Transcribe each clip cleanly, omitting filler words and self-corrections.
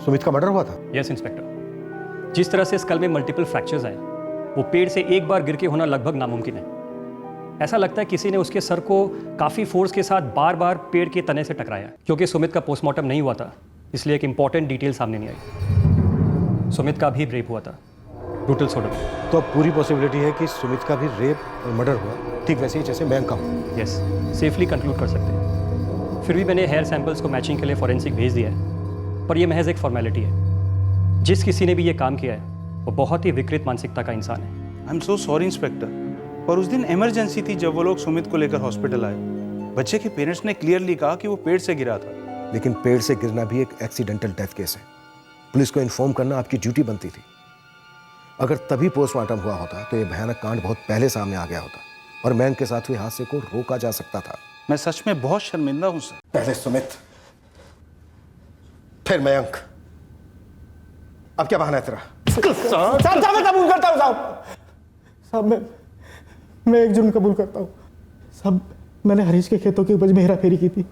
सुमित का मर्डर हुआ था? Yes inspector. जिस तरह से स्कल में मल्टीपल फ्रैक्चर्स आए, वो पेड़ से एक बार गिर के होना लगभग नामुमकिन है। ऐसा लगता है किसी ने उसके सर को काफ़ी फोर्स के साथ बार बार पेड़ के तने से टकराया। क्योंकि सुमित का पोस्टमार्टम नहीं हुआ था, इसलिए एक इंपॉर्टेंट डिटेल सामने नहीं आई। सुमित का भी रेप हुआ था, ब्रूटल सोडम। तो अब पूरी पॉसिबिलिटी है कि सुमित का भी रेप और मर्डर हुआ, ठीक वैसे ही जैसे मयंक का हुआ। यस, सेफली कंक्लूड कर सकते हैं। फिर भी मैंने हेयर सैंपल्स को मैचिंग के लिए फॉरेंसिक भेज दिया है, पर यह महज एक फॉर्मेलिटी है। जिस किसी ने भी ये काम किया है वो बहुत ही विकृत मानसिकता का इंसान है। I am so sorry inspector, पर उस दिन इमरजेंसी थी जब वो लोग सुमित को लेकर हॉस्पिटल आए। बच्चे के पेरेंट्स ने क्लियरली कहा कि वो पेड़ से गिरा था। लेकिन पेड़ से गिरना भी एक एक्सीडेंटल डेथ केस है। पुलिस को इन्फॉर्म करना आपकी ड्यूटी बनती थी। अगर तभी पोस्टमार्टम हुआ होता तो यह भयानक कांड बहुत पहले सामने आ गया होता और मयंक के साथ हुए हादसे को रोका जा सकता था। मैं सच में बहुत शर्मिंदा हूं सर। पहले सुमित, फिर मयंक। अब क्या बहाना है तेरा? साहब मैं कबूल करता हूँ साहब। मैं एक जुर्म कबूल करता हूँ साहब। मैंने हरीश के खेतों की उपज में हेरा फेरी की थी।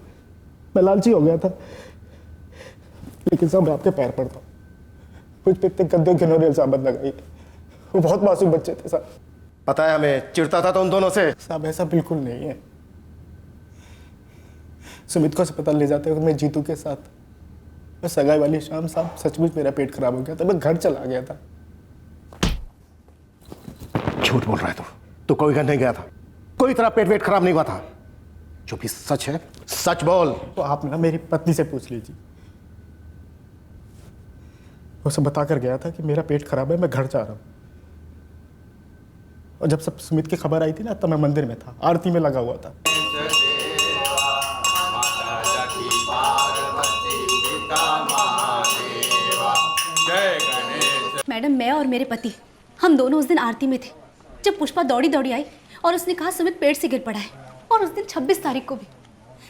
मैं लालची हो गया था, लेकिन साहब मैं आपके पैर पड़ता हूँ। मुझ पे इतने गंदे घिनौने इल्जाम लगाई। वो बहुत मासूम बच्चे थे साहब। पता है हमें, चिढ़ता था तो उन दोनों से। साहब ऐसा बिल्कुल नहीं है। सुमित को अस्पताल ले जाते हुए मैं जीतू के साथ, मैं सगाई वाली शाम साहब सचमुच मेरा पेट खराब हो गया था। मैं घर चला गया था। झूठ बोल रहा है तू कोई घर नहीं गया था। कोई तरह पेट वेट खराब नहीं हुआ था। जो भी सच है सच बोल। तो आप ना मेरी पत्नी से पूछ लीजिए। वो सब बता कर गया था कि मेरा पेट खराब है, मैं घर जा रहा हूँ। और जब सब सुमित की खबर आई थी ना, तब मैं मंदिर में था, आरती में लगा हुआ था। मैडम, मैं और मेरे पति हम दोनों उस दिन आरती में थे जब पुष्पा दौड़ी दौड़ी आई और उसने कहा सुमित पेट से गिर पड़ा है। और उस दिन 26 तारीख को भी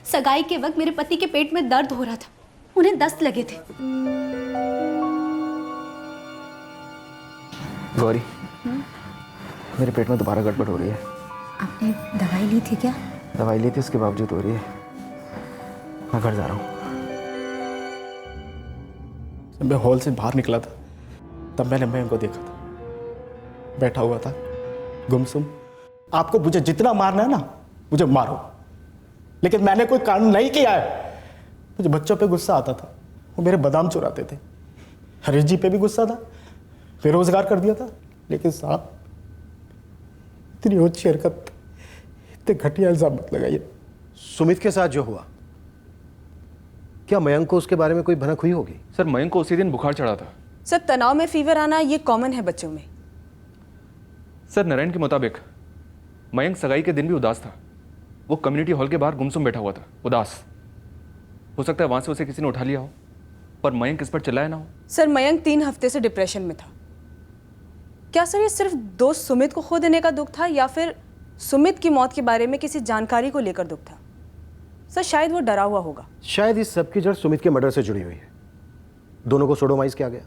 सगाई के वक्त मेरे पति के पेट में दर्द हो रहा था। उन्हें दस्त लगे थे। गौरी, मेरे पेट में दोबारा गड़बड़ हो रही है। आपने दवाई ली थी क्या? दवाई ली थी, उसके बावजूद हो रही है। मैं घर जा रहा हूँ। जब मैं हॉल से बाहर निकला था तब मैंने मयंक को देखा था, बैठा हुआ था गुमसुम। आपको मुझे जितना मारना है ना मुझे मारो, लेकिन मैंने कोई कांड नहीं किया है। मुझे बच्चों पे गुस्सा आता था, वो मेरे बादाम चुराते थे। हरीश जी पे भी गुस्सा था, बेरोजगार कर दिया था। लेकिन साहब इतनी ओछी हरकत, इतने घटिया इल्जाम मत लगाइए। सुमित के साथ जो हुआ, क्या मयंक को उसके बारे में कोई भनक हुई होगी? सर, मयंक को उसी दिन बुखार चढ़ा था। सर, तनाव में फीवर आना ये कॉमन है बच्चों में। सर, नारायण के मुताबिक मयंक सगाई के दिन भी उदास था। वो कम्युनिटी हॉल के बाहर गुमसुम बैठा हुआ था, उदास। हो सकता है वहां से उसे किसी ने उठा लिया हो, पर मयंक इस पर चिल्लाया ना हो। सर, मयंक 3 हफ्ते से डिप्रेशन में था। क्या सर ये सिर्फ दोस्त सुमित को खो देने का दुख था, या फिर सुमित की मौत के बारे में किसी जानकारी को लेकर दुख था? सर, शायद वो डरा हुआ होगा। शायद इस सब की जड़ सुमित के मर्डर से जुड़ी हुई है। दोनों को सोडोमाइज किया गया,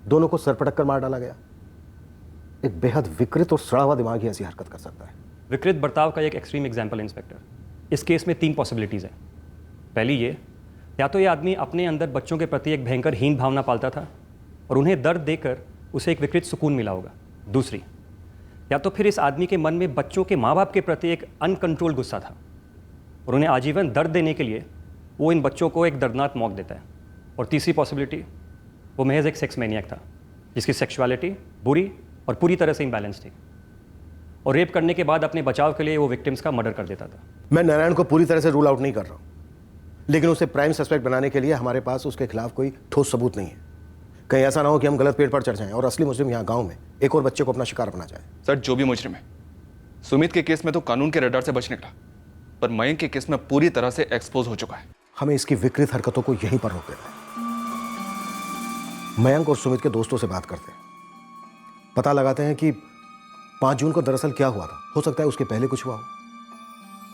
दोनों को सर पटक कर मार डाला गया। एक बेहद विकृत और सड़ा हुआ दिमाग ही ऐसी हरकत कर सकता है। विकृत बर्ताव का एक एक्सट्रीम एग्जाम्पल इंस्पेक्टर। इस केस में 3 पॉसिबिलिटीज़ हैं। पहली ये, या तो ये आदमी अपने अंदर बच्चों के प्रति एक भयंकर हीन भावना पालता था और उन्हें दर्द देकर उसे एक विकृत सुकून मिला होगा। दूसरी, या तो फिर इस आदमी के मन में बच्चों के माँ बाप के प्रति एक अनकंट्रोल गुस्सा था और उन्हें आजीवन दर्द देने के लिए वो इन बच्चों को एक दर्दनाक मौत देता है। और तीसरी पॉसिबिलिटी, वो महज एक सेक्स मैनियक था जिसकी सेक्सुअलिटी बुरी और पूरी तरह से इम्बैलेंस थी, और रेप करने के बाद अपने बचाव के लिए वो विक्टिम्स का मर्डर कर देता था। मैं नारायण को पूरी तरह से रूल आउट नहीं कर रहा हूं, लेकिन उसे प्राइम सस्पेक्ट बनाने के लिए हमारे पास उसके खिलाफ कोई ठोस सबूत नहीं है। कहीं ऐसा ना हो कि हम गलत पेड़ पर चढ़ जाएं और असली मुजरिम यहाँ गांव में एक और बच्चे को अपना शिकार बना जाए। सर, जो भी मुजरिम है, सुमित के केस में तो कानून के रडार से बच निकला, पर मयंक के केस में पूरी तरह से एक्सपोज हो चुका है। हमें इसकी विकृत हरकतों को यहीं पर रोक देना है। मयंक और सुमित के दोस्तों से बात करते हैं, पता लगाते हैं कि 5 जून को दरअसल क्या हुआ था। हो सकता है उसके पहले कुछ हुआ हो।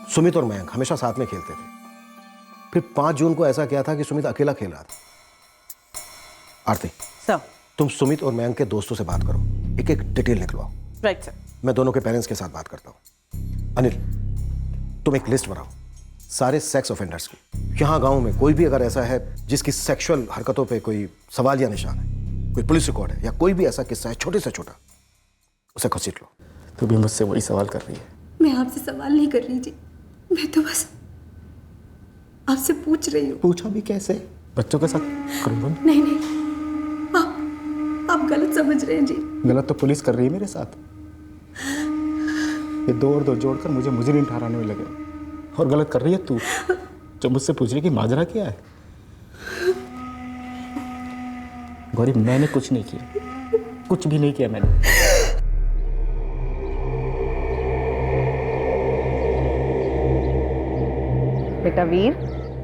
सुमित और मयंक हमेशा साथ में खेलते थे, फिर 5 जून को ऐसा क्या था कि सुमित अकेला खेल रहा था। आरती सर। तुम सुमित और मयंक के दोस्तों से बात करो, एक एक डिटेल निकलवाओ। Right sir. मैं दोनों के पेरेंट्स के साथ बात करता हूं। अनिल, तुम एक लिस्ट बनाओ सारे सेक्स ऑफेंडर्स की। यहाँ गांव में कोई भी अगर ऐसा है जिसकी सेक्सुअल हरकतों पे कोई सवाल या निशान है, कोई पुलिस रिकॉर्ड है या कोई भी ऐसा किस्सा है छोटे से छोटा, उसे घसीट लो। तू भी मुझसे वही सवाल कर रही है। मैं आपसे सवाल नहीं कर रही जी, मैं तो बस आपसे पूछ रही हूँ। पूछा भी कैसे? बच्चों के साथ करूँगा। नहीं नहीं, आप गलत समझ रहे हैं जी। गलत तो पुलिस कर रही है मेरे साथ। ये दो और दो जोड़कर मुझे मुजरिम ठहराने में लगे, और गलत कर रही है तू जो मुझसे पूछ रही कि माजरा क्या है। गौरी, मैंने कुछ नहीं किया, कुछ भी नहीं किया मैंने। बेटा वीर,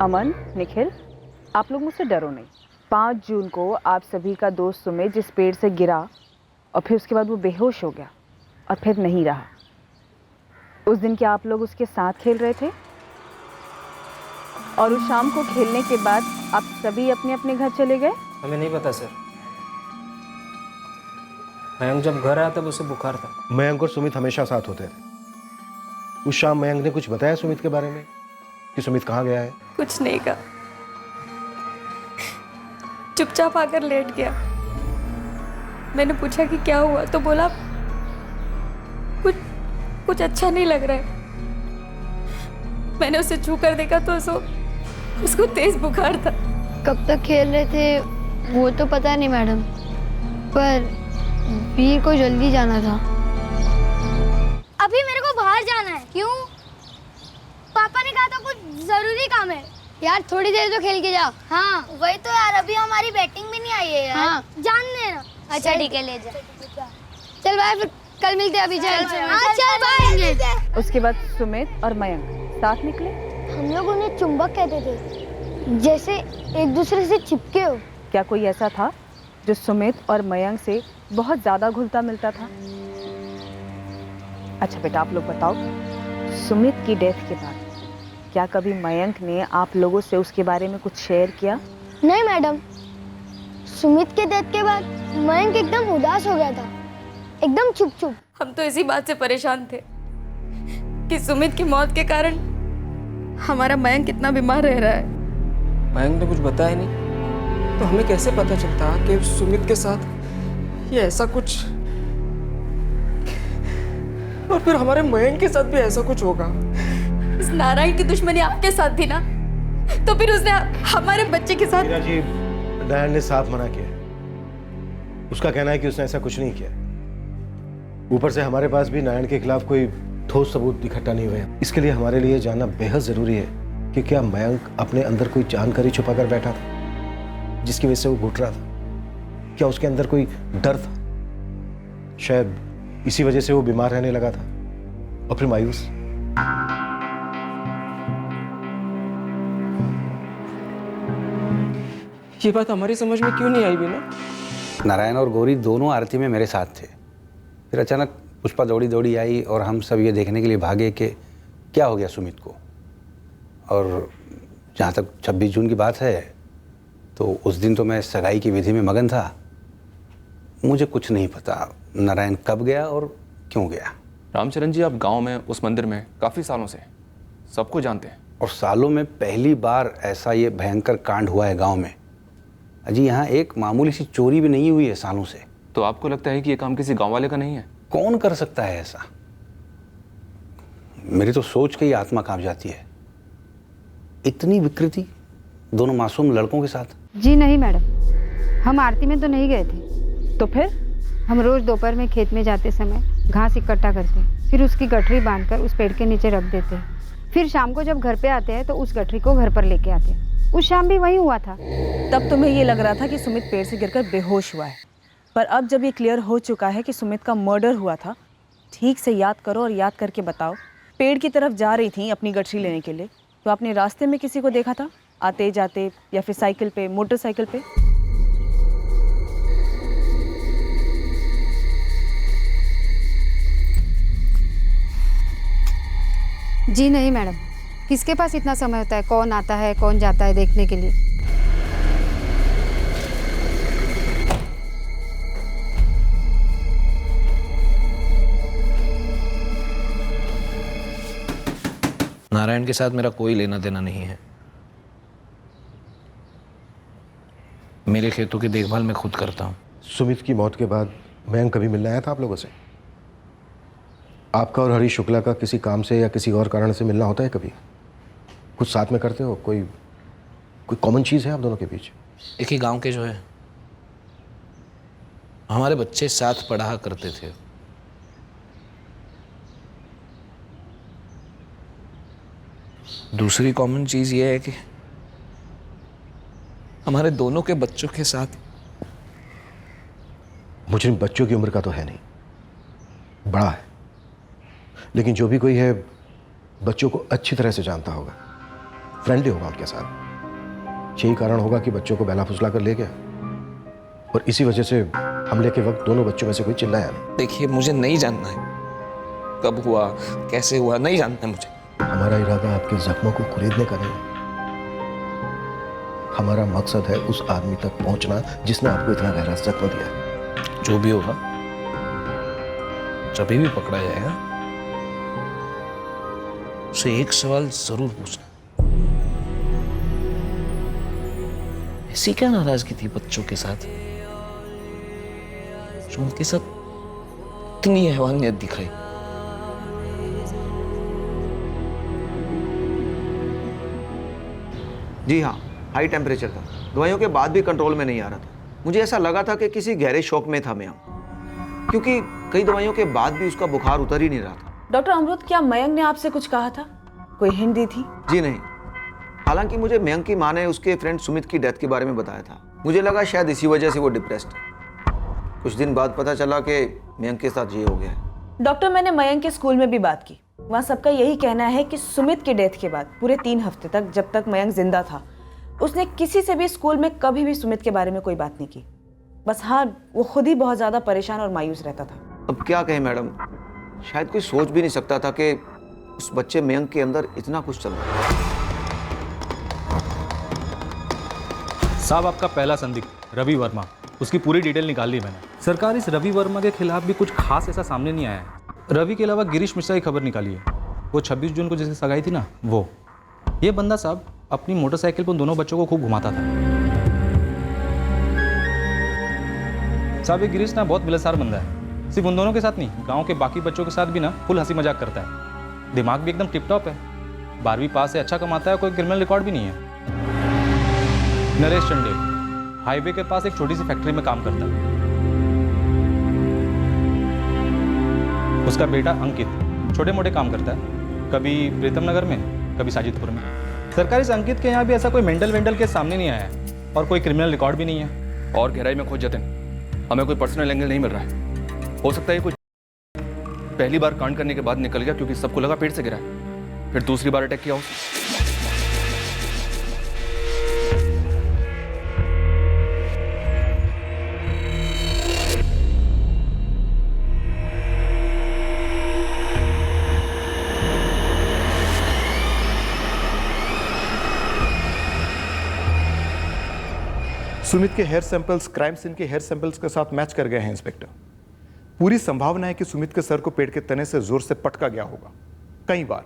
अमन, निखिल, आप लोग मुझसे डरो नहीं। 5 जून को आप सभी का दोस्त सुमित जिस पेड़ से गिरा और फिर उसके बाद वो बेहोश हो गया और फिर नहीं रहा, उस दिन क्या आप लोग उसके साथ खेल रहे थे? और उस शाम को खेलने के बाद आप सभी अपने अपने घर चले गए? हमें नहीं पता सर। मयंक जब घर आया तब उसे बुखार था। मयंक और सुमित हमेशा साथ होते थे। उस शाम मयंक ने कुछ बताया सुमित के बारे में कि सुमित कहाँ गया है? कुछ नहीं कहा, चुपचाप आकर लेट गया। मैंने पूछा कि क्या हुआ, तो बोला कुछ अच्छा नहीं लग रहा है। मैंने उसे छू कर देखा तो उसको तेज बुखार था। कब तक खेल रहे थे वो तो पता नहीं मैडम, पर वीर को जल्दी जाना था। अभी मेरे को बाहर जाना है। क्यों? पापा ने कहा था कुछ जरूरी काम है। यार थोड़ी देर तो खेल के जा। हाँ वही तो यार, अभी हमारी बैटिंग भी नहीं आई है यार। हाँ जान देना। अच्छा ठीक है, ले जा। चल बाय, फिर कल मिलते हैं। अभी चल चल बाय। उसके बाद सुमित और मयंक साथ निकले। हम लोग उन्हें चुंबक कहते थे, जैसे एक दूसरे से चिपके हो। क्या कोई ऐसा था जो सुमित और मयंक से बहुत ज्यादा घुलता मिलता था? अच्छा बेटा, आप लोग बताओ, सुमित की डेथ के बाद क्या कभी मयंक ने आप लोगों से उसके बारे में कुछ शेयर किया? नहीं मैडम, सुमित के डेथ के बाद मयंक एकदम उदास हो गया था, एकदम चुप। हम तो इसी बात से परेशान थे कि सुमित की मौत के कारण हमारा मयंक कितना बीमार रह रहा है। मयंक ने कुछ बताया नहीं, तो हमें कैसे पता चलता कि सुमित के साथ ये ऐसा कुछ, और फिर हमारे मयंक के साथ भी ऐसा कुछ होगा। उस नारायण की दुश्मनी आपके साथ थी ना, तो फिर उसने हमारे बच्चे के साथ। मीरा जी, नारायण ने साफ मना किया। उसका कहना है कि उसने ऐसा कुछ नहीं किया। ऊपर से हमारे पास भी नारायण के खिलाफ कोई ठोस सबूत इकट्ठा नहीं हुए। इसके लिए हमारे लिए जानना बेहद जरूरी है कि क्या मयंक अपने अंदर कोई जानकारी छुपा कर बैठा था जिसकी वजह से वो घुट रहा था? क्या उसके अंदर कोई डर था? शायद इसी वजह से वो बीमार रहने लगा था और फिर मायूस। ये बात हमारी समझ में क्यों नहीं आई बिना? नारायण और गौरी दोनों आरती में मेरे साथ थे। फिर अचानक पुष्पा दौड़ी दौड़ी आई और हम सब ये देखने के लिए भागे कि क्या हो गया सुमित को। और जहाँ तक 26 जून की बात है, तो उस दिन तो मैं सगाई की विधि में मगन था। मुझे कुछ नहीं पता नारायण कब गया और क्यों गया। रामचरण जी, आप गांव में उस मंदिर में काफ़ी सालों से सबको जानते हैं, और सालों में पहली बार ऐसा ये भयंकर कांड हुआ है गांव में। अजी, यहाँ एक मामूली सी चोरी भी नहीं हुई है सालों से। तो आपको लगता है कि ये काम किसी गांव वाले का नहीं है? कौन कर सकता है ऐसा? मेरी तो सोच के ही आत्मा कांप जाती है। इतनी विकृति दोनों मासूम लड़कों के साथ। जी नहीं मैडम, हम आरती में तो नहीं गए थे। तो फिर? हम रोज दोपहर में खेत में जाते समय घास इकट्ठा करते हैं, फिर उसकी गठरी बांधकर उस पेड़ के नीचे रख देते हैं। फिर शाम को जब घर पे आते हैं तो उस गठरी को घर पर लेके आते हैं। उस शाम भी वही हुआ था। तब तुम्हें ये लग रहा था कि सुमित पेड़ से गिरकर बेहोश हुआ है, पर अब जब ये क्लियर हो चुका है कि सुमित का मर्डर हुआ था, ठीक से याद करो और याद करके बताओ। पेड़ की तरफ जा रही थी अपनी गठरी लेने के लिए, तो आपने रास्ते में किसी को देखा था आते जाते, या फिर साइकिल पे, मोटरसाइकिल पे? जी नहीं मैडम, किसके पास इतना समय होता है कौन आता है कौन जाता है देखने के लिए। नारायण के साथ मेरा कोई लेना देना नहीं है। मेरे खेतों की देखभाल मैं खुद करता हूँ। सुमित की मौत के बाद मयंक कभी मिलने आया था आप लोगों से? आपका और हरीश शुक्ला का किसी काम से या किसी और कारण से मिलना होता है कभी? कुछ साथ में करते हो? कोई कॉमन चीज़ है आप दोनों के बीच? एक ही गांव के जो है, हमारे बच्चे साथ पढ़ा करते थे। दूसरी कॉमन चीज़ ये है कि हमारे दोनों के बच्चों के साथ। मुजरिम बच्चों की उम्र का तो है नहीं, बड़ा है, लेकिन जो भी कोई है बच्चों को अच्छी तरह से जानता होगा, फ्रेंडली होगा उनके साथ। यही कारण होगा कि बच्चों को बहला फुसला कर ले गया और इसी वजह से हमले के वक्त दोनों बच्चों में से कोई चिल्लाया नहीं। देखिए, मुझे नहीं जानना है कब हुआ, कैसे हुआ, नहीं जानना है मुझे। हमारा इरादा आपके जख्मों को कुरेदने का नहीं, हमारा मकसद है उस आदमी तक पहुंचना जिसने आपको इतना गहरा जख्म दिया। जो भी होगा, जब भी पकड़ा जाएगा, उसे एक सवाल जरूर पूछना। ऐसी क्या नाराजगी थी बच्चों के साथ जो उनके साथ इतनी हैवानियत दिखाई? जी हाँ, हाई टेम्परेचर था, दवाइयों के बाद भी कंट्रोल में नहीं आ रहा था। मुझे ऐसा लगा था कि किसी गहरे शौक में था मयंक, क्योंकि कई दवाइयों के बाद भी उसका बुखार उतर ही नहीं रहा था। डॉक्टर अमृत, क्या मयंक ने आपसे कुछ कहा था? कोई हिंट दी थी? जी नहीं, हालांकि मुझे मयंक की माँ ने उसके फ्रेंड सुमित की डेथ के बारे में बताया था। मुझे लगा शायद इसी वजह से वो डिप्रेस्ड है। कुछ दिन बाद पता चला कि मयंक के साथ ये हो गया है। डॉक्टर, मैंने मयंक के स्कूल में भी बात की। वहाँ सबका यही कहना है कि सुमित के डेथ के बाद पूरे 3 हफ्ते तक, जब तक मयंक जिंदा था, उसने किसी से भी स्कूल में कभी भी सुमित के बारे में कोई बात नहीं की। बस हाँ, वो खुद ही बहुत ज़्यादा परेशान और मायूस रहता था। अब क्या कहें मैडम, शायद कोई सोच भी नहीं सकता था कि उस बच्चे मयंक के अंदर इतना कुछ चल रहा है। साहब, आपका पहला संदिग्ध रवि वर्मा, उसकी पूरी डिटेल निकाल ली मैंने। सरकार, इस रवि वर्मा के खिलाफ भी कुछ खास ऐसा सामने नहीं आया है। रवि के अलावा गिरीश मिश्रा की खबर निकाली है, वो 26 जून को जिसकी सगाई थी ना, वो। ये बंदा साहब अपनी मोटरसाइकिल पर उन दोनों बच्चों को खूब घुमाता था। साहब, ये गिरीश ना बहुत मिलनसार बंदा है, सिर्फ उन दोनों के साथ नहीं, गांव के बाकी बच्चों के साथ भी ना फुल हंसी मजाक करता है। दिमाग भी एकदम टिप टॉप है, 12वीं पास है, अच्छा कमाता है, कोई क्रिमिनल रिकॉर्ड भी नहीं है। नरेश चंडेल हाईवे के पास एक छोटी सी फैक्ट्री में काम करता है। उसका बेटा अंकित छोटे मोटे काम करता है, कभी प्रीतम नगर में, कभी साजिदपुर में। सरकार, इस अंकित के यहाँ भी ऐसा कोई मेंटल के सामने नहीं आया है और कोई क्रिमिनल रिकॉर्ड भी नहीं है। और गहराई में खोज जतन, हमें कोई पर्सनल एंगल नहीं मिल रहा है। हो सकता है कुछ पहली बार कांड करने के बाद निकल गया क्योंकि सबको लगा पेट से गिरा है, फिर दूसरी बार अटैक किया हो। सुमित के हेयर सैंपल्स क्राइम सीन के हेयर सैंपल्स के साथ मैच कर गए हैं इंस्पेक्टर। पूरी संभावना है कि सुमित के सर को पेड़ के तने से जोर से पटका गया होगा कई बार,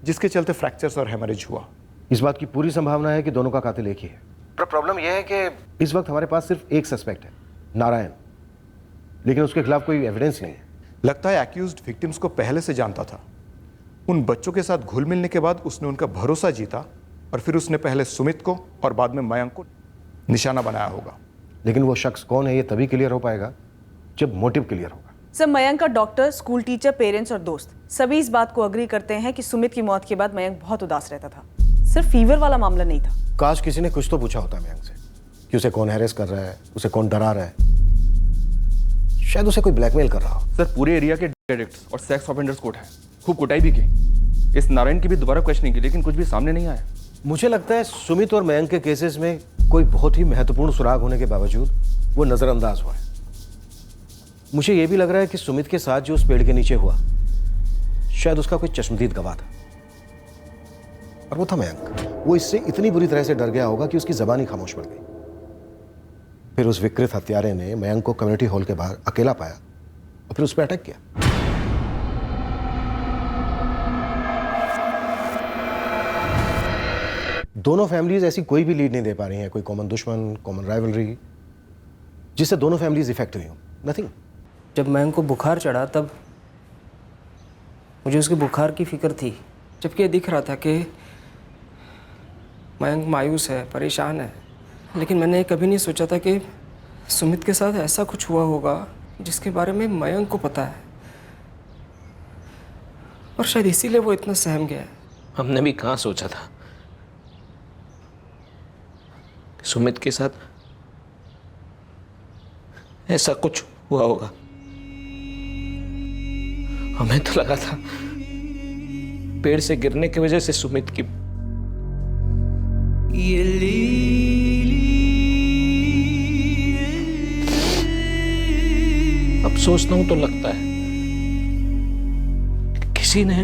जिसके चलते फ्रैक्चर्स और हेमरेज हुआ। इस बात की पूरी संभावना है कि दोनों का कातिल एक ही है, पर प्रॉब्लम यह है कि इस वक्त हमारे पास सिर्फ एक सस्पेक्ट है, नारायण, लेकिन उसके खिलाफ कोई एविडेंस नहीं है। लगता है एक्यूज्ड विक्टिम्स को पहले से जानता था। उन बच्चों के साथ घुल मिलने के बाद उसने उनका भरोसा जीता और फिर उसने पहले सुमित को और बाद में मयंक को निशाना बनाया होगा। लेकिन वो शख्स कौन है ये तभी क्लियर हो पाएगा जब मोटिव क्लियर होगा। सर, मयंक का डॉक्टर, स्कूल टीचर, पेरेंट्स और दोस्त सभी इस बात को अग्री करते हैं कि सुमित की मौत के बाद मयंक बहुत उदास रहता था। सिर्फ फीवर वाला मामला नहीं था। काश किसी ने कुछ तो पूछा होता मयंक से कि उसे कौन हैरेस कर रहा है, उसे कौन डरा रहा है, शायद उसे कोई ब्लैकमेल कर रहा हो। सर, पूरे एरिया के एडिक्ट्स और सेक्स ऑफेंडर्स कोर्ट है, खूब कुटाई भी की, इस नारायण की भी दोबारा क्वेश्चनिंग की, लेकिन कुछ भी सामने नहीं आया। मुझे लगता है सुमित और मयंक के केसेस में कोई बहुत ही महत्वपूर्ण सुराग होने के बावजूद वो नजरअंदाज हुआ है। मुझे यह भी लग रहा है कि सुमित के साथ जो उस पेड़ के नीचे हुआ, शायद उसका कोई चश्मदीद गवाह था, और वो था मयंक। वो इससे इतनी बुरी तरह से डर गया होगा कि उसकी जबान ही खामोश पड़ गई। फिर उस विकृत हत्यारे ने मयंक को कम्युनिटी हॉल के बाहर अकेला पाया और फिर उस पर अटैक किया। दोनों फैमिलीज ऐसी कोई भी लीड नहीं दे पा रही हैं, कोई कॉमन दुश्मन, कॉमन राइवलरी, जिससे दोनों फैमिलीज इफेक्ट हुई हो। नथिंग। जब मयंक को बुखार चढ़ा तब मुझे उसके बुखार की फिक्र थी, जबकि ये दिख रहा था कि मयंक मायूस है, परेशान है। लेकिन मैंने कभी नहीं सोचा था कि सुमित के साथ ऐसा कुछ हुआ होगा जिसके बारे में मयंक को पता है, और शायद इसीलिए वो इतना सहम गया है। हमने भी कहाँ सोचा था कि सुमित के साथ ऐसा कुछ हुआ होगा। हमें तो लगा था पेड़ से गिरने की वजह से सुमित की अब सोचता हूं तो लगता है कि किसी ने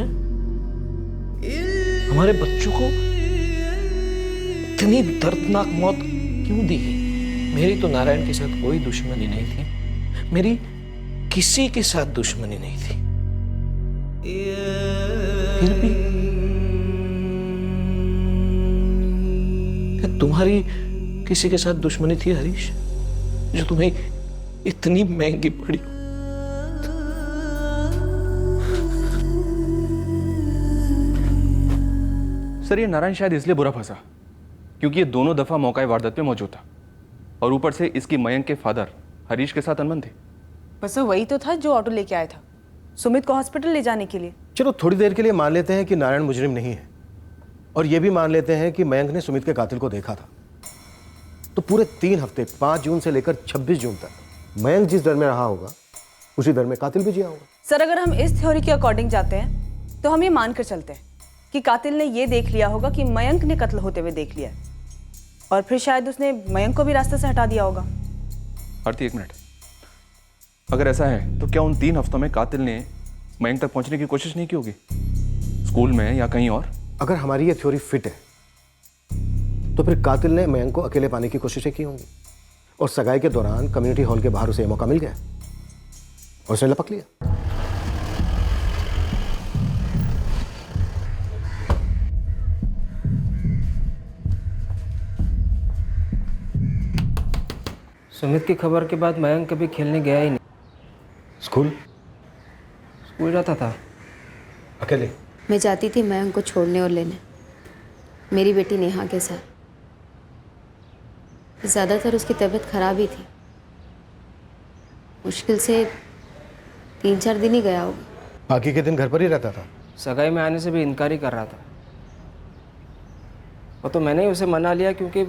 हमारे बच्चों को इतनी दर्दनाक मौत क्यों दी है। मेरी तो नारायण के साथ कोई दुश्मनी नहीं थी, मेरी किसी के साथ दुश्मनी नहीं थी, फिर भी क्या तुम्हारी किसी के साथ दुश्मनी थी हरीश, जो तुम्हें इतनी महंगी पड़ी? सर ये नारायण शायद इसलिए बुरा फंसा क्योंकि ये दोनों दफा मौका वारदात पे मौजूद था, और ऊपर से इसकी मयंक के फादर हरीश के साथ अनबन थे। बस वही तो था जो ऑटो लेके आया था सुमित को हॉस्पिटल ले जाने के लिए। चलो थोड़ी देर के लिए मान लेते हैं कि नारायण मुजरिम नहीं है, और ये भी मान लेते हैं कि मयंक ने सुमित के कातिल को देखा था। तो पूरे 3 हफ्ते 5 जून से लेकर 26 जून तक मयंक जिस डर में रहा होगा उसी डर में कातिल भी जिया होगा। सर अगर हम इस थ्योरी के अकॉर्डिंग जाते हैं तो हम ये मानकर चलते हैं कि कातिल ने ये देख लिया होगा कि मयंक ने कत्ल होते हुए देख लिया, और फिर शायद उसने मयंक को भी रास्ते से हटा दिया होगा। आरती एक मिनट, अगर ऐसा है तो क्या उन 3 हफ्तों में कातिल ने मयंक तक पहुंचने की कोशिश नहीं की होगी, स्कूल में या कहीं और? अगर हमारी ये थ्योरी फिट है तो फिर कातिल ने मयंक को अकेले पाने की कोशिशें की होंगी, और सगाई के दौरान कम्युनिटी हॉल के बाहर उसे मौका मिल गया और उसने लपक लिया। सुमित की खबर के बाद मयंक कभी खेलने गया ही नहीं। स्कूल जाता था अकेले। मैं जाती थी मयंक को छोड़ने और लेने, मेरी बेटी नेहा के साथ। ज़्यादातर उसकी तबीयत खराब ही थी, मुश्किल से 3-4 दिन ही गया होगा। बाकी के दिन घर पर ही रहता था। सगाई में आने से भी इनकार ही कर रहा था, और तो मैंने ही उसे मना लिया क्योंकि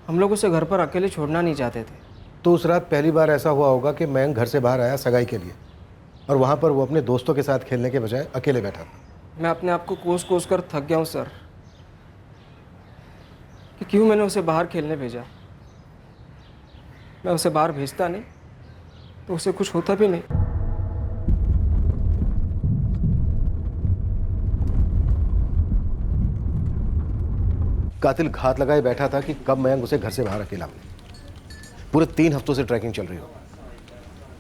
हम लोग उसे घर पर अकेले छोड़ना नहीं चाहते थे। तो उस रात पहली बार ऐसा हुआ होगा कि मयंक घर से बाहर आया सगाई के लिए, और वहाँ पर वो अपने दोस्तों के साथ खेलने के बजाय अकेले बैठा था। मैं अपने आप को कोस कर थक गया हूँ सर, कि क्यों मैंने उसे बाहर खेलने भेजा। मैं उसे बाहर भेजता नहीं तो उसे कुछ होता भी नहीं। कातिल घात लगाए बैठा था कि कब मयंक उसे घर से बाहर अकेला मिले। पूरे 3 हफ्तों से ट्रैकिंग चल रही हो।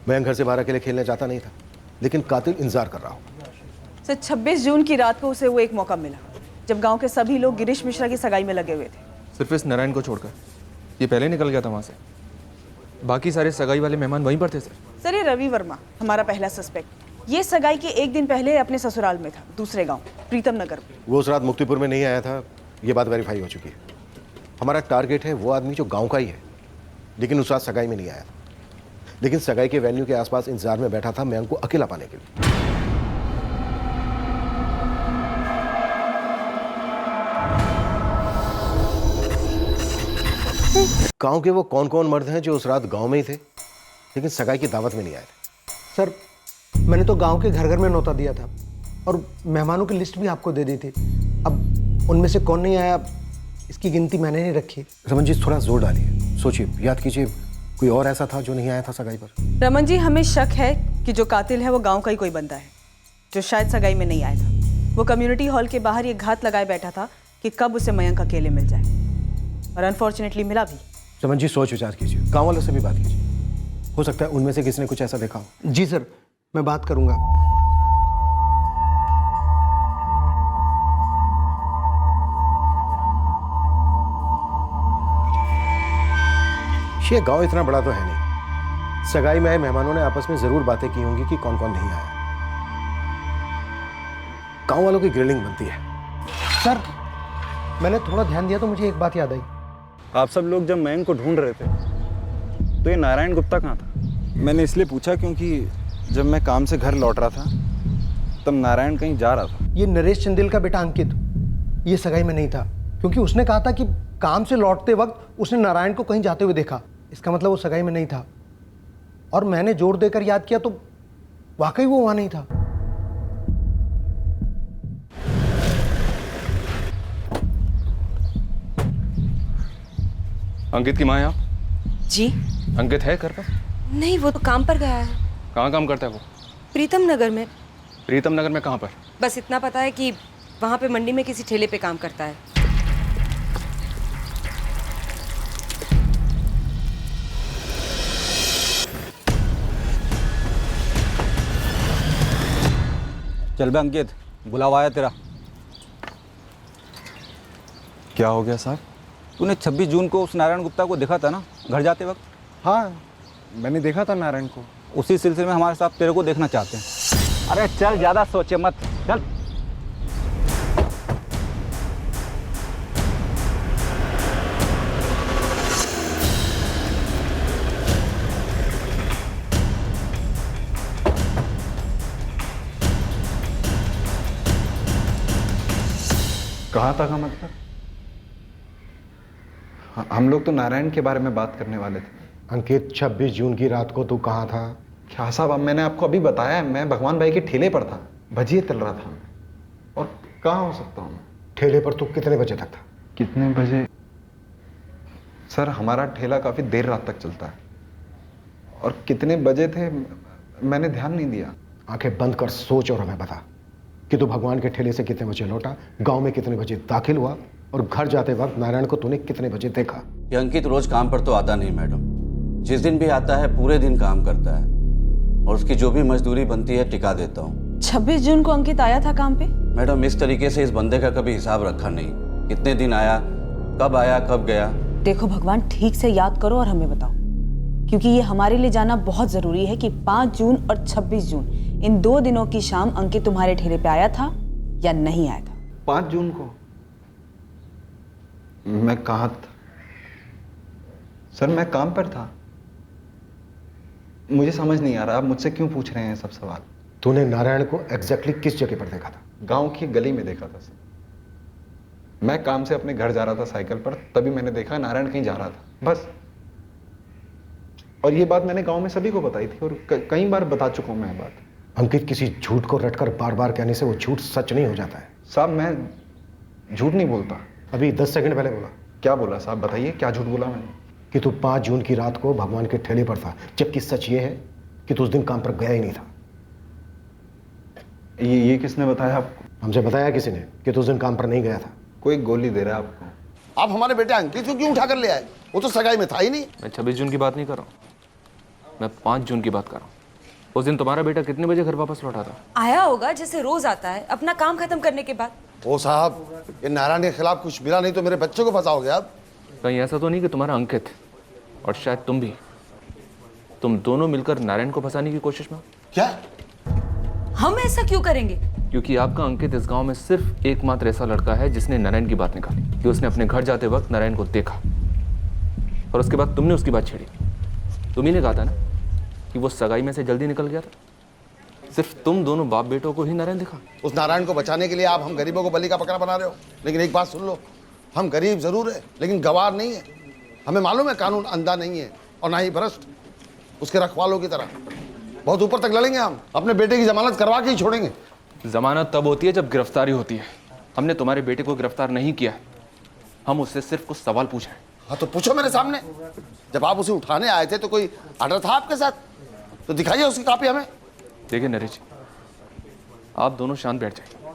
मयंक घर से बाहर अकेले खेलने जाता नहीं था, लेकिन कातिल इंतजार कर रहा हो। सर 26 जून की रात को उसे वो एक मौका मिला जब गांव के सभी लोग गिरीश मिश्रा की सगाई में लगे हुए थे। सिर्फ इस नारायण को छोड़कर ये पहले निकल गया था वहाँ से, बाकी सारे सगाई वाले मेहमान वहीं पर थे। सर ये रवि वर्मा हमारा पहला सस्पेक्ट, ये सगाई के 1 दिन पहले अपने ससुराल में था, दूसरे गाँव प्रीतम नगर में। वो उस रात मुक्तिपुर में नहीं आया था, ये बात वेरीफाई हो चुकी है। हमारा टारगेट है वो आदमी जो गांव का ही है, लेकिन उस रात सगाई में नहीं आया, लेकिन सगाई के वेन्यू के आसपास इंतजार में बैठा था मयंक को अकेला पाने के लिए। गांव के वो कौन कौन मर्द हैं जो उस रात गांव में ही थे लेकिन सगाई की दावत में नहीं आए थे? सर मैंने तो गांव के घर घर में न्योता दिया था और मेहमानों की लिस्ट भी आपको दे दी थी। अब उनमें से कौन नहीं आया इसकी गिनती मैंने नहीं रखी। रमन जी थोड़ा जोर डालिए, सोचिए, याद कीजिए, कोई और ऐसा था जो नहीं आया था सगाई पर? रमन जी हमें शक है कि जो कातिल है वो गांव का ही कोई बंदा है जो शायद सगाई में नहीं आया था। वो कम्युनिटी हॉल के बाहर ये घात लगाए बैठा था कि कब उसे मयंक अकेले मिल जाए, और अनफॉर्चुनेटली मिला भी। रमन जी सोच विचार कीजिए, गाँव वालों से भी बात कीजिए, हो सकता है उनमें से किसी ने कुछ ऐसा देखा हो। जी सर, मैं बात करूंगा। ये गांव इतना बड़ा तो है नहीं। सगाई में आए मेहमानों ने आपस में जरूर बातें की होंगी कि कौन कौन नहीं आया। गांव वालों की ग्रिलिंग बनती है। सर, मैंने थोड़ा ध्यान दिया तो मुझे एक बात याद आई। आप सब लोग जब मयंक को ढूंढ रहे थे तो ये नारायण गुप्ता कहाँ था? मैंने इसलिए पूछा क्योंकि जब मैं काम से घर लौट रहा था तब नारायण कहीं जा रहा था। ये नरेश चंदेल का बेटा अंकित ये सगाई में नहीं था, क्योंकि उसने कहा था कि काम से लौटते वक्त उसने नारायण को कहीं जाते हुए देखा। इसका मतलब वो सगाई में नहीं था। और मैंने जोर देकर याद किया तो वाकई वो वहां नहीं था। अंकित की माँ है आप? जी अंकित है घर पर? नहीं, वो तो काम पर गया है। कहाँ काम करता है वो? प्रीतम नगर में। प्रीतम नगर में कहाँ पर? बस इतना पता है कि वहाँ पे मंडी में किसी ठेले पे काम करता है। चल बे अंकित, बुलावा आया तेरा। क्या हो गया साहब? तूने 26 जून को उस नारायण गुप्ता को देखा था ना घर जाते वक्त? हाँ, मैंने देखा था नारायण को। उसी सिलसिले में हमारे साथ तेरे को देखना चाहते हैं। अरे चल, ज़्यादा सोचे मत, चल। कहाँ था का मतलब? हम लोग तो नारायण के बारे में बात करने वाले थे। अंकित, 26 जून की रात को तू कहाँ था? क्या साहब, अब मैंने आपको अभी बताया, मैं भगवान भाई के ठेले पर था, भजिए तल रहा था। और कहाँ हो सकता हूँ? ठेले पर तू कितने बजे तक था? कितने बजे? सर, हमारा ठेला काफ़ी देर रात तक चलता है, और कितने बजे थे मैंने ध्यान नहीं दिया। आंखें बंद कर सोच और हमें बता कि तू भगवान के ठेले से कितने बजे लौटा, गांव में कितने बजे दाखिल हुआ, और घर जाते वक्त नारायण को तूने कितने बजे देखा? ये अंकित रोज काम पर तो आता नहीं मैडम। जिस दिन भी आता है पूरे दिन काम करता है, और उसकी जो भी मजदूरी बनती है टिका देता हूँ। 26 जून को अंकित आया था काम पे? मैडम, इस तरीके से इस बंदे का कभी हिसाब रखा नहीं। कितने दिन आया, कब गया। देखो भगवान, ठीक से याद करो और हमें बताओ, क्योंकि ये हमारे लिए जानना बहुत जरूरी है कि 5 जून और 26 जून इन 2 दिनों की शाम अंकित तुम्हारे ठेले पे आया था या नहीं आया था? 5 जून को मैं कहाँ था? सर, मैं काम पर था। मुझे समझ नहीं आ रहा, आप मुझसे क्यों पूछ रहे हैं सब सवाल? तूने नारायण को एग्जैक्टली किस जगह पर देखा था? गांव की गली में देखा था सर। मैं काम से अपने घर जा रहा था साइकिल पर, तभी मैंने देखा नारायण कहीं जा रहा था, बस। और ये बात मैंने गांव में सभी को बताई थी, और कई बार बता चुका हूं मैं बात। अंकित, किसी झूठ को रटकर बार बार कहने से वो झूठ सच नहीं हो जाता है। साहब, मैं झूठ नहीं बोलता। अभी 10 सेकंड पहले बोला। क्या बोला साहब, बताइए, क्या झूठ बोला मैंने? कि तू 5 जून की रात को भगवान के ठेले पर था, जबकि सच ये है कि तू उस दिन काम पर गया ही नहीं था। ये किसने बताया आपको? हमसे बताया किसी ने कि तू उस दिन काम पर नहीं गया था। कोई गोली दे रहा है आपको। आप हमारे बेटे अंकित को क्यों उठा कर ले आए? वो तो सगाई में था ही नहीं। मैं 26 जून की बात नहीं कर रहा हूँ, मैं 5 जून की बात कर रहा हूँ। उस दिन तुम्हारा बेटा कितने बजे घर वापस लौटा था? आया होगा जैसे रोज आता है, अपना काम खत्म करने के बाद। ओ साहब, ये नारायण के खिलाफ कुछ मिला नहीं तो मेरे बच्चे को फंसाओगे आप। कहीं ऐसा तो नहीं कि तुम्हारा अंकित और शायद तुम दोनों मिलकर नारायण को फंसाने की कोशिश में? क्या? हम ऐसा क्यों करेंगे? क्योंकि आपका अंकित इस गांव में सिर्फ एकमात्र ऐसा लड़का है जिसने नारायण की बात निकाली, कि उसने अपने घर जाते वक्त नारायण को देखा, और उसके बाद तुमने उसकी बात छेड़ी। तुम ही ने कहा था ना कि वो सगाई में से जल्दी निकल गया था। सिर्फ तुम दोनों बाप बेटों को ही नारायण दिखा। उस नारायण को बचाने के लिए आप हम गरीबों को बलि का बकरा बना रहे हो। लेकिन एक बात सुन लो, हम गरीब जरूर है लेकिन गवार नहीं है। हमें मालूम है कानून अंधा नहीं है और ना ही भ्रष्ट, उसके रखवालों की तरह। बहुत ऊपर तक लड़ेंगे हम, अपने बेटे की जमानत करवा के ही छोड़ेंगे। जमानत तब होती है जब गिरफ्तारी होती है। हमने तुम्हारे बेटे को गिरफ्तार नहीं किया, हम उससे सिर्फ कुछ सवाल पूछे। हाँ तो पूछो मेरे सामने। जब आप उसे उठाने आए थे तो कोई ऑर्डर था आपके साथ? तो दिखाइए उसकी कॉपी हमें। देखिए नरेश जी, आप दोनों शांत बैठ जाइए,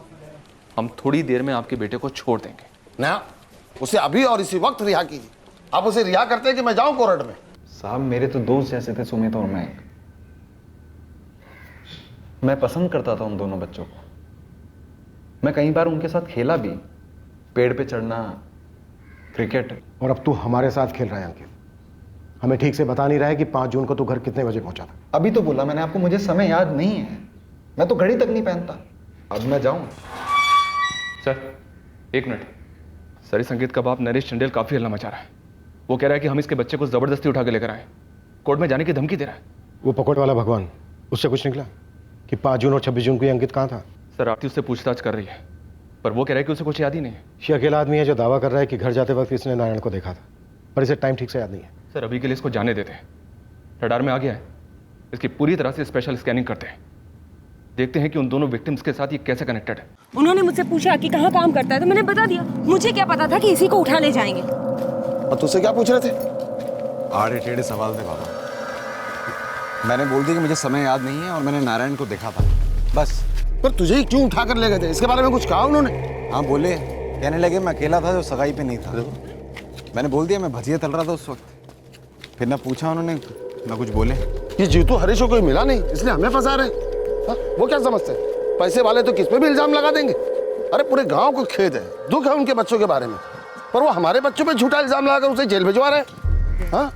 हम थोड़ी देर में आपके बेटे को छोड़ देंगे। ना, उसे अभी और इसी वक्त रिहा कीजिए। आप उसे रिहा करते हैं कि मैं जाऊं कोर्ट में? साहब, मेरे तो दोस्त जैसे थे सुमित और मैं पसंद करता था उन दोनों बच्चों को। मैं कई बार उनके साथ खेला भी, पेड़ पे चढ़ना, क्रिकेट। और अब तू हमारे साथ खेल रहा है अंकित। हमें ठीक से बता नहीं रहा है कि 5 जून को तू घर कितने बजे पहुंचा था। अभी तो बोला मैंने आपको, मुझे समय याद नहीं है। मैं तो घड़ी तक नहीं पहनता। अब मैं जाऊं? Sir 1 minute. सर, इस अंकित का बाप नरेश चंडेल काफी हल्ला मचा रहा है। वो कह रहा है कि हम इसके बच्चे को जबरदस्ती उठा के लेकर आए, कोर्ट में जाने की धमकी दे रहा है। वो पकौट वाला भगवान, उससे कुछ निकला कि 5 जून और 26 जून को ये अंकित कहाँ था? सर आरती उससे पूछताछ कर रही है, पर वो कह रहा है कि उसे कुछ याद ही नहीं है। ये अकेला आदमी है जो दावा कर रहा है कि घर जाते वक्त इसने नारायण को देखा था, पर इसे टाइम ठीक से याद नहीं है। सर अभी के लिए इसको जाने देते हैं। रडार में आ गया है, इसकी पूरी तरह से स्पेशल स्कैनिंग करते हैं, देखते हैं कि उन दोनों विक्टिम्स के साथ ये कैसे कनेक्टेड है। उन्होंने मुझसे पूछा कि कहाँ काम करता है, तो मैंने बता दिया। मुझे क्या पता था कि इसी को उठा ले जाएंगे। और तुझसे क्या पूछ रहे थे? आड़े टेढ़े सवाल थे बाबा। मैंने बोल दिया कि मुझे समय याद नहीं है और मैंने नारायण को देखा था, बस। पर तुझे ही क्यों उठा कर ले गए थे? इसके बारे में कुछ कहा उन्होंने? हाँ बोले, कहने लगे मैं अकेला था जो सगाई पे नहीं था। मैंने बोल दिया मैं भजिया तल रहा था उस वक्त। फिर ना पूछा उन्होंने, ना कुछ बोले। ये जीतू हरीश को कोई मिला नहीं, इसलिए हमें फंसा रहे। वो क्या समझते हैं? पैसे वाले तो किस पे भी इल्जाम लगा देंगे। अरे पूरे गांव को खेद है, दुख है उनके बच्चों के बारे में, पर वो हमारे बच्चों पे झूठा इल्जाम लगाकर उसे जेल भिजवा रहे हैं। हाँ?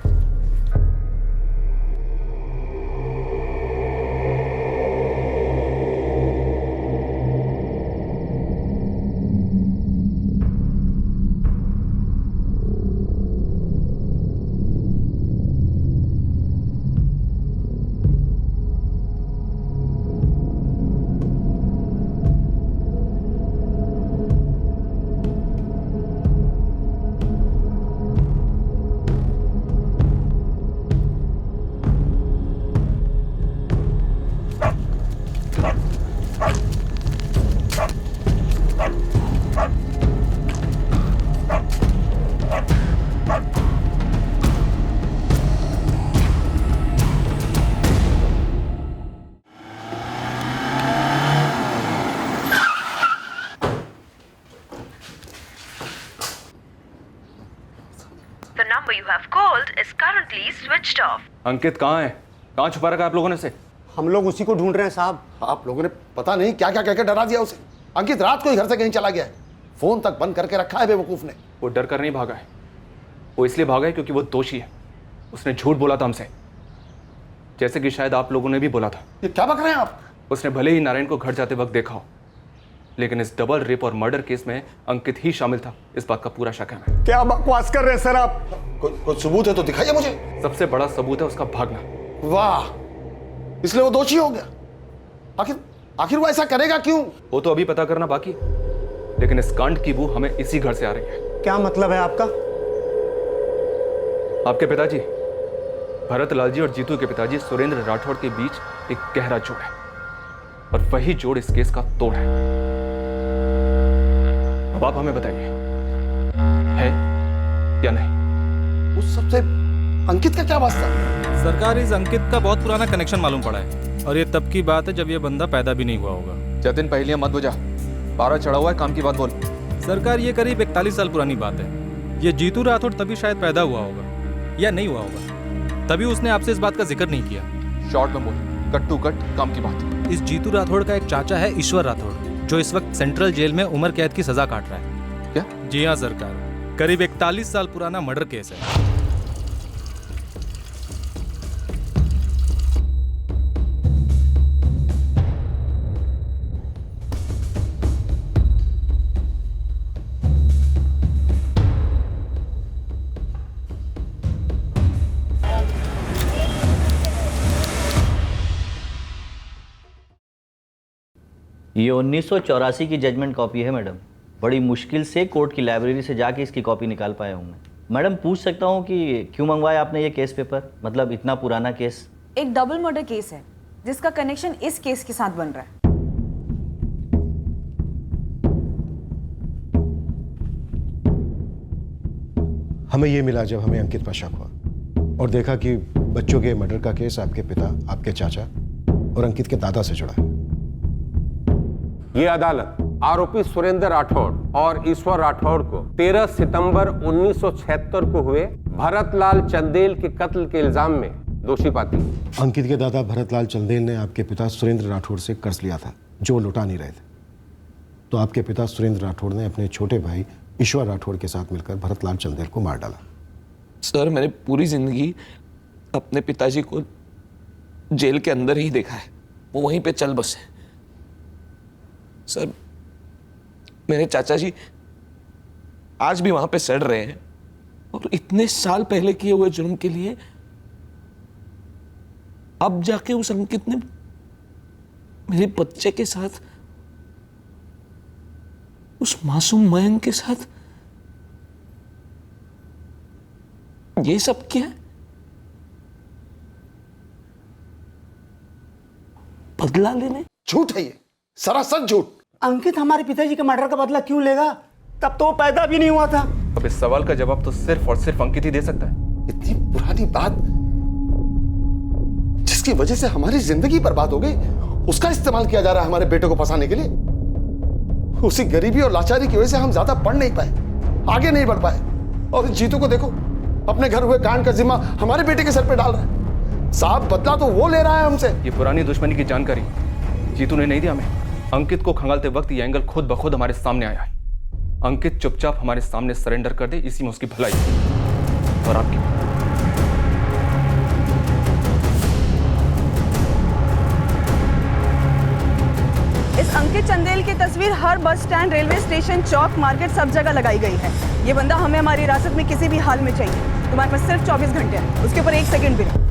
The number you have called is currently switched off. अंकित कहाँ है? कहाँ छुपा रखा है आप लोगों ने उसे? हम लोग उसी को ढूंढ रहे हैं साहब। आप लोगों ने पता नहीं क्या क्या कहकर डरा दिया उसे। अंकित रात को ही घर से कहीं चला गया है, फोन तक बंद करके रखा है बेवकूफ ने। वो डर कर नहीं भागा है, वो इसलिए भागा है क्योंकि वो दोषी है। उसने झूठ बोला था हमसे, जैसे कि शायद आप लोगों ने भी बोला था। ये क्या बक रहे हैं आप? उसने भले ही नारायण को घर जाते वक्त देखा हो, लेकिन इस डबल रेप और मर्डर केस में अंकित ही शामिल था, इस बात का पूरा शक है हमें। क्या बकवास कर रहे हैं सर आप? कोई सबूत है तो दिखाइए मुझे। सबसे बड़ा सबूत है उसका भागना। वाह, इसलिए वो दोषी हो गया। आखिर वो ऐसा करेगा क्यों? वो तो अभी पता करना बाकी, लेकिन इस कांड की बू हमें इसी घर से आ रही है। क्या मतलब है आपका? आपके पिताजी भरत लाल जी और जीतू के पिताजी सुरेंद्र राठौड़ के बीच एक गहरा जोड़ है, और वही जोड़ इस केस का तोड़ है। अब आप हमें बताइए, है या नहीं? उस सबसे अंकित का क्या वास्ता? सरकार इस अंकित का बहुत पुराना कनेक्शन मालूम पड़ा है, और ये तब की बात है जब ये बंदा पैदा भी नहीं हुआ होगा। जतिन पहले मत बुझा, 12 चढ़ा हुआ है, काम की बात बोल। सरकार ये करीब 41 साल पुरानी बात है। ये जीतू राठौड़ तभी शायद पैदा हुआ होगा या नहीं हुआ होगा, तभी उसने आपसे इस बात का जिक्र नहीं किया। शॉर्ट में बोल, कट टू कट, काम की बात। इस जीतू राठौड़ का एक चाचा है ईश्वर राठौड़, जो इस वक्त सेंट्रल जेल में उम्र कैद की सजा काट रहा है। क्या? जी हाँ सरकार, करीब 41 साल पुराना मर्डर केस है। ये 1984 की जजमेंट कॉपी है मैडम। बड़ी मुश्किल से कोर्ट की लाइब्रेरी से जाके इसकी कॉपी निकाल पाया हूँ मैं। मैडम पूछ सकता हूँ कि क्यों मंगवाया आपने ये केस पेपर? मतलब इतना पुराना केस। एक डबल मर्डर केस है जिसका कनेक्शन इस केस के साथ बन रहा है। हमें ये मिला जब हमें अंकित पर शक हुआ और देखा कि बच्चों के मर्डर का केस आपके पिता, आपके चाचा और अंकित के दादा से जुड़ा है। ये अदालत आरोपी सुरेंद्र राठौड़ और ईश्वर राठौड़ को 13 सितंबर 1976 को हुए भरतलाल चंदेल के कत्ल के इल्जाम में दोषी पाती। अंकित के दादा भरतलाल चंदेल ने आपके पिता सुरेंद्र राठौड़ से कर्ज लिया था जो लौटा नहीं रहे थे, तो आपके पिता सुरेंद्र राठौड़ ने अपने छोटे भाई ईश्वर राठौड़ के साथ मिलकर भरतलाल चंदेल को मार डाला। सर मैंने पूरी जिंदगी अपने पिताजी को जेल के अंदर ही देखा है, वो वहीं पे चल बसे। सर मेरे चाचा जी आज भी वहां पे सड़ रहे हैं और इतने साल पहले किए हुए जुर्म के लिए अब जाके उस अंकित ने मेरे बच्चे के साथ, उस मासूम मयंक के साथ ये सब क्या है? बदला लेने? झूठ है ये, सरासर झूठ। अंकित हमारे पिताजी के मर्डर का बदला क्यों लेगा? तब तो वो पैदा भी नहीं हुआ था। अब इस सवाल का जवाब तो सिर्फ और सिर्फ अंकित ही दे सकता है। इतनी पुरानी बात जिसकी वजह से हमारी जिंदगी बर्बाद हो गई, उसका इस्तेमाल किया जा रहा है हमारे बेटे को फंसाने के लिए। उसी गरीबी और लाचारी की वजह से हम ज्यादा पढ़ नहीं पाए, आगे नहीं बढ़ पाए। और जीतू को देखो, अपने घर हुए कांड का जिम्मा हमारे बेटे के सर पे डाल रहा है। साहब बदला तो वो ले रहा है हमसे। ये पुरानी दुश्मनी की जानकारी जीतू ने नहीं दी हमें। अंकित को खंगालते वक्त ये एंगल खुद ब खुद हमारे सामने आया है। अंकित चुपचाप हमारे सामने सरेंडर कर दे, इसी में उसकी भलाई और आपकी। इस अंकित चंदेल की तस्वीर हर बस स्टैंड, रेलवे स्टेशन, चौक, मार्केट सब जगह लगाई गई है। ये बंदा हमें हमारी हिरासत में किसी भी हाल में चाहिए। तुम्हारे पास सिर्फ 24 घंटे हैं, उसके ऊपर 1 सेकंड भी नहीं।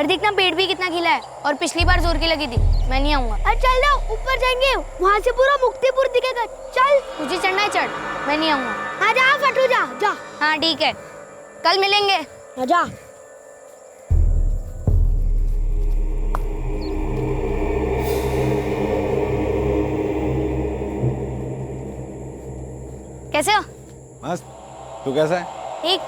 देखना पेट भी कितना खिला है, और पिछली बार जोर की लगी थी। मैं नहीं आऊंगा। अरे चल जाओ, ऊपर जाएंगे, वहाँ से पूरा मुक्तिपुर दिखेगा। चल, तुझे चढ़ना है चढ़, मैं नहीं आऊंगा। हाँ जा फटू जा जा। हाँ ठीक है, कल मिलेंगे। हाँ जा। कैसे हो? मस्त। तू कैसा है? ठीक।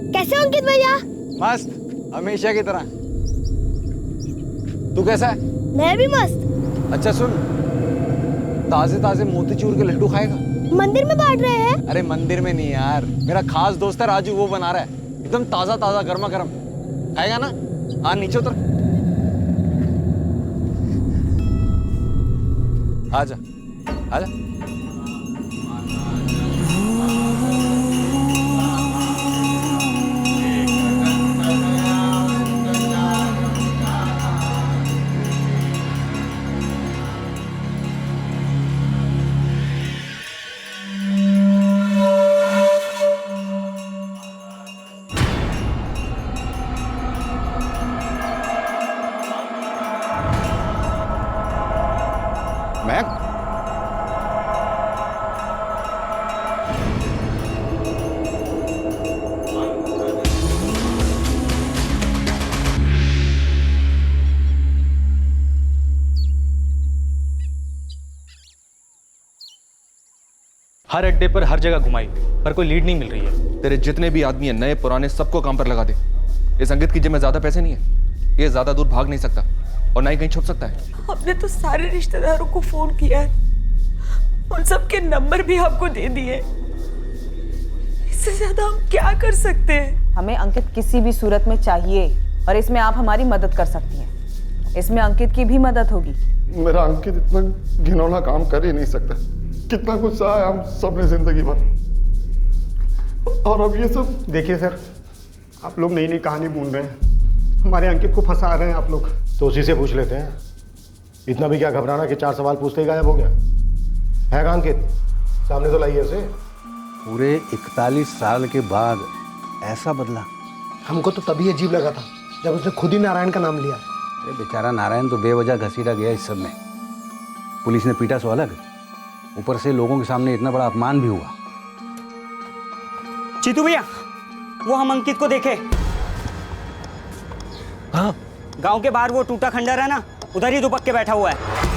कैसे हो अंकित भैया? मस्त, हमेशा की तरह। तू कैसा है? मैं भी मस्त। अच्छा सुन, ताजे ताजे मोतीचूर के लड्डू खाएगा? मंदिर में बांट रहे हैं। अरे मंदिर में नहीं यार, मेरा खास दोस्त है राजू, वो बना रहा है, एकदम ताजा ताजा गर्मा गर्म। खाएगा ना? हाँ नीचे उतर। आजा आजा। हर अड्डे पर हर जगह घुमाई, पर कोई लीड नहीं मिल रही है। तेरे जितने भी आदमी हैं, नए पुराने, सबको काम पर लगा दे। इस अंकित की जेब में ज्यादा पैसे नहीं है, ये ज्यादा दूर भाग नहीं सकता और ना ही कहीं छुप सकता है। हमने तो सारे रिश्तेदारों को फोन किया है, उन सबके नंबर भी आपको दे दिए। इससे ज्यादा हम क्या कर सकते हैं? हमें अंकित किसी भी सूरत में चाहिए, और इसमें आप हमारी मदद कर सकती हैं। इसमें अंकित की भी मदद होगी। मेरा अंकित इतना घिनौना काम कर ही नहीं सकता। कितना गुस्सा है हम सब ने जिंदगी भर, और अब ये सब। देखिए सर, आप लोग नई नई कहानी बुन रहे हैं, हमारे अंकित को फंसा रहे हैं आप लोग। तो उसी से पूछ लेते हैं। इतना भी क्या घबराना कि 4 सवाल पूछते ही गायब हो गया है? का अंकित सामने तो लाइए उसे। पूरे 41 साल के बाद ऐसा बदला। हमको तो तभी अजीब लगा था जब उसने खुद ही नारायण का नाम लिया। अरे बेचारा नारायण तो बेवजह घसीटा गया इस सब में। पुलिस ने पीटा सो अलग, ऊपर से लोगों के सामने इतना बड़ा अपमान भी हुआ। जीतू भैया, वो हम अंकित को देखे। हाँ, गांव के बाहर वो टूटा खंडर है ना, उधर ही दुबक के बैठा हुआ है।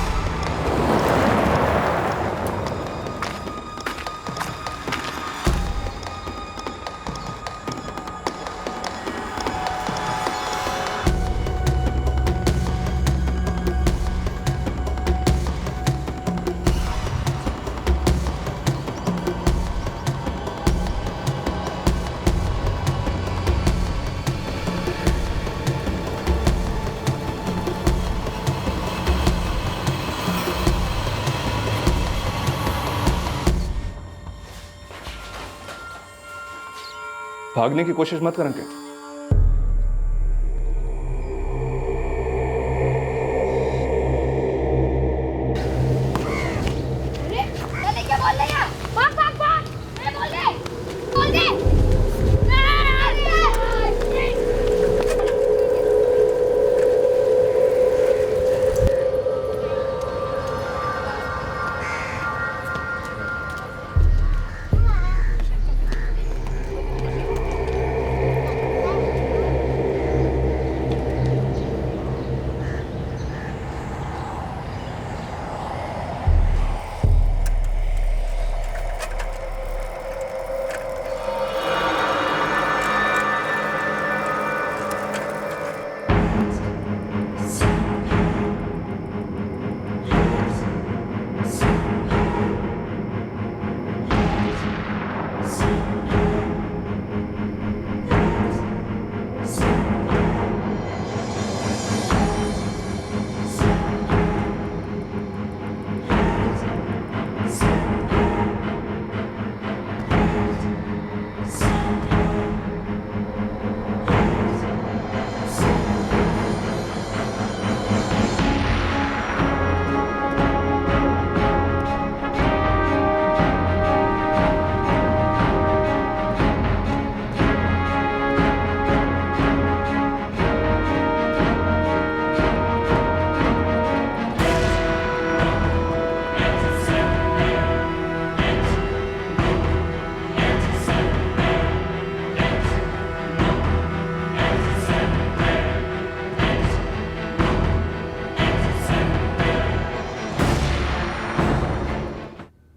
भागने की कोशिश मत करेंगे। क्या बोल रही है? भाग भाग भाग! अरे बोल दे! बोल दे!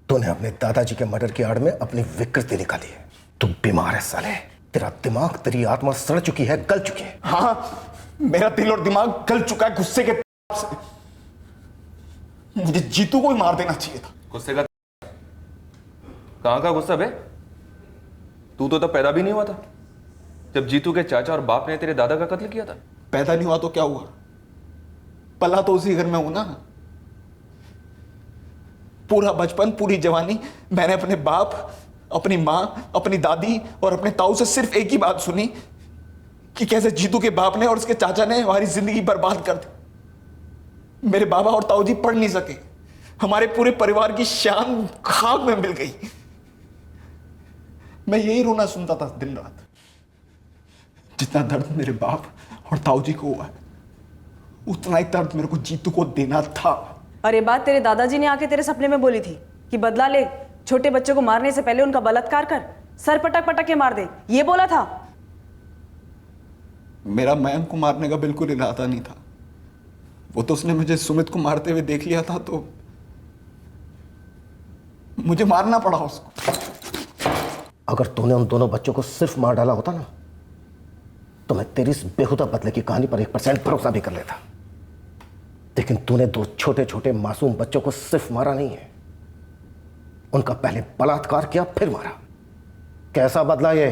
तूने अपने दादाजी के मर्डर की आड़ में अपनी विकृति निकाली है। तू बीमार है साले। तेरा दिमाग, तेरी आत्मा सड़ चुकी है, गल चुकी है। हाँ, मेरा दिल और दिमाग गल चुका है गुस्से के से। मुझे जीतू को ही मार देना चाहिए था। गुस्से का कहां का गुस्सा बे? तू तो तब पैदा भी नहीं हुआ था जब जीतू के चाचा और बाप ने तेरे दादा का कत्ल किया था। पैदा नहीं हुआ तो क्या हुआ? पला तो उसी घर में हूं ना। पूरा बचपन, पूरी जवानी मैंने अपने बाप, अपनी मां, अपनी दादी और अपने ताऊ से सिर्फ एक ही बात सुनी कि कैसे जीतू के बाप ने और उसके चाचा ने हमारी जिंदगी बर्बाद कर दी। मेरे बाबा और ताऊ जी पढ़ नहीं सके, हमारे पूरे परिवार की शान खाक में मिल गई। मैं यही रोना सुनता था दिन रात। जितना दर्द मेरे बाप और ताऊ जी को हुआ है, उतना ही दर्द मेरे को जीतू को देना था। और ये बात तेरे दादाजी ने आके तेरे सपने में बोली थी कि बदला ले, छोटे बच्चों को मारने से पहले उनका बलात्कार कर, सर पटक पटक के मार दे, ये बोला था। मेरा मयंक को मारने का बिल्कुल इरादा नहीं था। वो तो उसने मुझे सुमित को मारते हुए देख लिया था तो मुझे मारना पड़ा उसको। अगर तूने उन दोनों बच्चों को सिर्फ मार डाला होता ना, तो मैं तेरी इस बेहुदा बदले की कहानी पर 1% भरोसा भी कर लेता। लेकिन तूने दो छोटे छोटे मासूम बच्चों को सिर्फ मारा नहीं है, उनका पहले बलात्कार किया फिर मारा। कैसा बदला ये?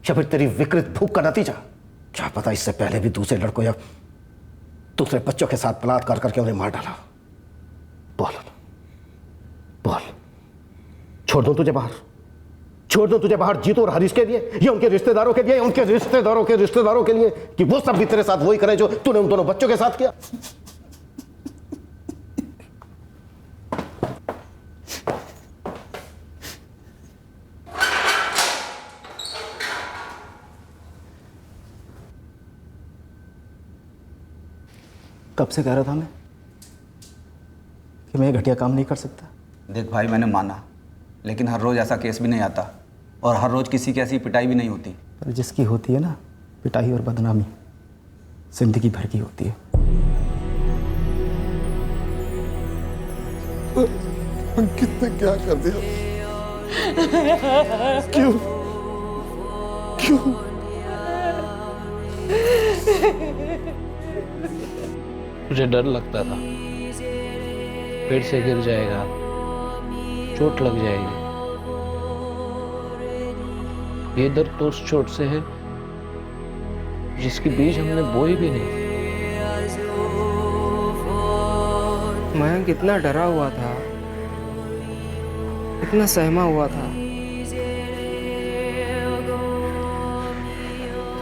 या फिर तेरी विकृत भूख का नतीजा? क्या पता इससे पहले भी दूसरे लड़कों या दूसरे बच्चों के साथ बलात्कार करके उन्हें मार डाला। बोल बोल, छोड़ दूं तुझे बाहर? छोड़ दूं तुझे बाहर जीतू और हरीश के लिए, या उनके रिश्तेदारों के लिए, उनके रिश्तेदारों के लिए, कि वो सब भी तेरे साथ वही करें जो तूने उन दोनों बच्चों के साथ किया? कब से कह रहा था मैं कि मैं घटिया काम नहीं कर सकता। देख भाई, मैंने माना, लेकिन हर रोज़ ऐसा केस भी नहीं आता और हर रोज़ किसी की ऐसी पिटाई भी नहीं होती। पर जिसकी होती है ना पिटाई और बदनामी, जिंदगी भर की होती है। अंकित ने क्या कर दिया? क्यों क्यों? मुझे डर लगता था पेड़ से गिर जाएगा, चोट लग जाएगी। ये दर्द तो उस चोट से है जिसकी बीज हमने बोई भी नहीं। मयंक इतना डरा हुआ था, इतना सहमा हुआ था,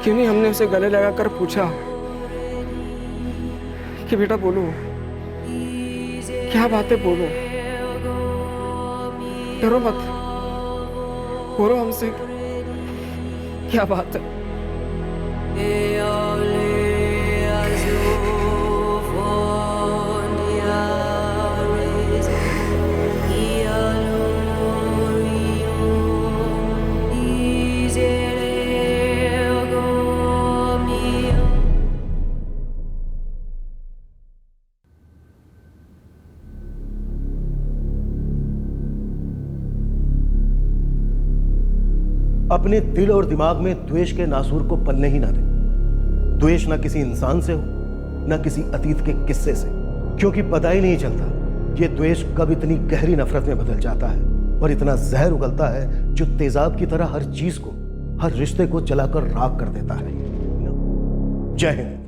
क्यों नहीं हमने उसे गले लगाकर पूछा कि बेटा बोलो, क्या बातें बोलो, डरो मत, बोलो हमसे क्या बात है। अपने दिल और दिमाग में द्वेष के नासूर को पलने ही ना दे। द्वेष ना किसी इंसान से हो, ना किसी अतीत के किस्से से, क्योंकि पता ही नहीं चलता ये द्वेष कब इतनी गहरी नफरत में बदल जाता है और इतना जहर उगलता है जो तेजाब की तरह हर चीज को, हर रिश्ते को जलाकर राख कर देता है। जय हिंद।